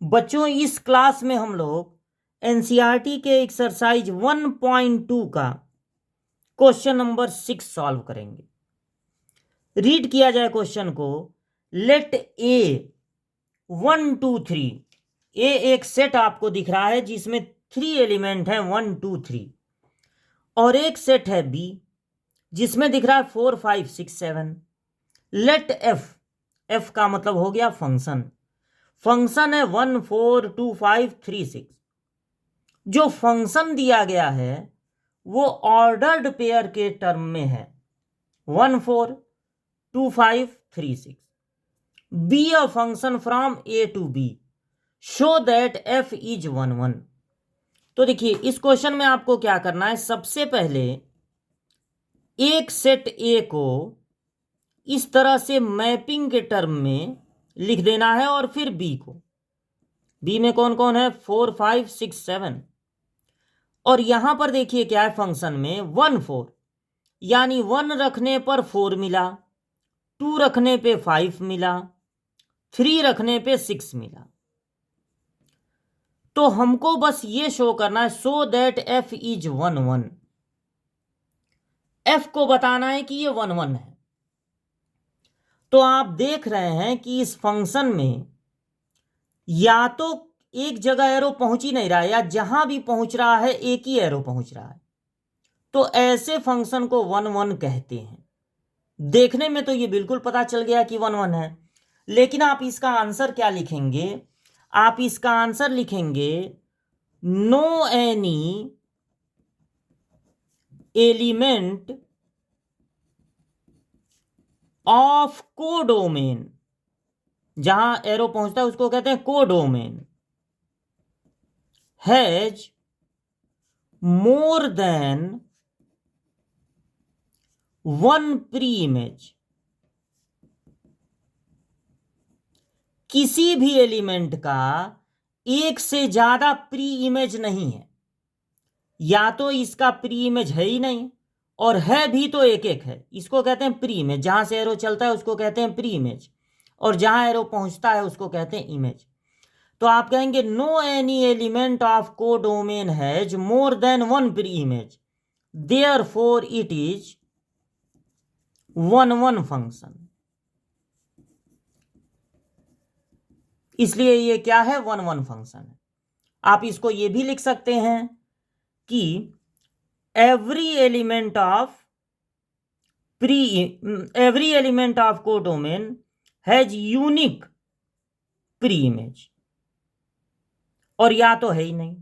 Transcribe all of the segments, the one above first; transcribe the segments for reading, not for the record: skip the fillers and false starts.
बच्चों इस क्लास में हम लोग एनसीईआरटी के एक्सरसाइज 1.2 का क्वेश्चन नंबर 6 सॉल्व करेंगे। रीड किया जाए क्वेश्चन को। लेट ए 1 2 3, ए एक सेट आपको दिख रहा है जिसमें 3 एलिमेंट हैं 1 2 3, और एक सेट है बी जिसमें दिख रहा है 4 5 6 7। लेट एफ, एफ का मतलब हो गया फंक्शन, फंक्शन है 1 4 2 5 3 6। जो फंक्शन दिया गया है वो ऑर्डर्ड पेयर के टर्म में है 1 4 2 5 3 6। B a function from A to B, show that f is 1 1। तो देखिए इस क्वेश्चन में आपको क्या करना है, सबसे पहले एक सेट ए को इस तरह से मैपिंग के टर्म में लिख देना है, और फिर बी को, बी में कौन कौन है 4 5 6 7। और यहां पर देखिए क्या है फंक्शन में 1 4, यानी 1 रखने पर 4 मिला, 2 रखने पे 5 मिला, 3 रखने पे 6 मिला। तो हमको बस ये शो करना है so that f is 1 1। F को बताना है कि ये 1 1 है। तो आप देख रहे हैं कि इस फंक्शन में या तो एक जगह एरो पहुंच ही नहीं रहा है, या जहां भी पहुंच रहा है एक ही एरो पहुंच रहा है। तो ऐसे फंक्शन को 1 1 कहते हैं। देखने में तो ये बिल्कुल पता चल गया कि 1 1 है, लेकिन आप इसका आंसर क्या लिखेंगे? आप इसका आंसर लिखेंगे no any element of codomain. जहां एरो पहुंचता है उसको कहते हैं codomain. Has more than 1 pre image. किसी भी एलिमेंट का एक से ज्यादा प्री इमेज नहीं है, या तो इसका प्री इमेज है ही नहीं, और है भी तो एक एक है, इसको कहते हैं प्री इमेज। जहां से एरो चलता है उसको कहते हैं प्री इमेज, और जहां एरो पहुंचता है उसको कहते हैं इमेज। तो आप कहेंगे no any element of codomain has more than 1 pre image, therefore it is 1 1 function. इसलिए ये क्या है 1 1 फंक्शन है। आप इसको ये भी लिख सकते हैं कि every element of codomain has unique pre-image। और या तो है ही नहीं,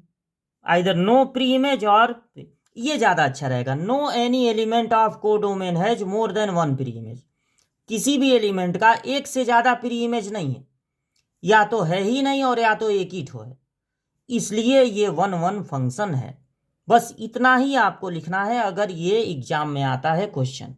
either no pre-image, और ये ज्यादा अच्छा रहेगा, no any element of codomain has more than 1 pre-image। किसी भी एलिमेंट का एक से ज्यादा प्री इमेज नहीं है, या तो है ही नहीं और या तो एक ही ठो है, इसलिए ये 1 1 फंक्शन है। बस इतना ही आपको लिखना है अगर ये एग्जाम में आता है क्वेश्चन।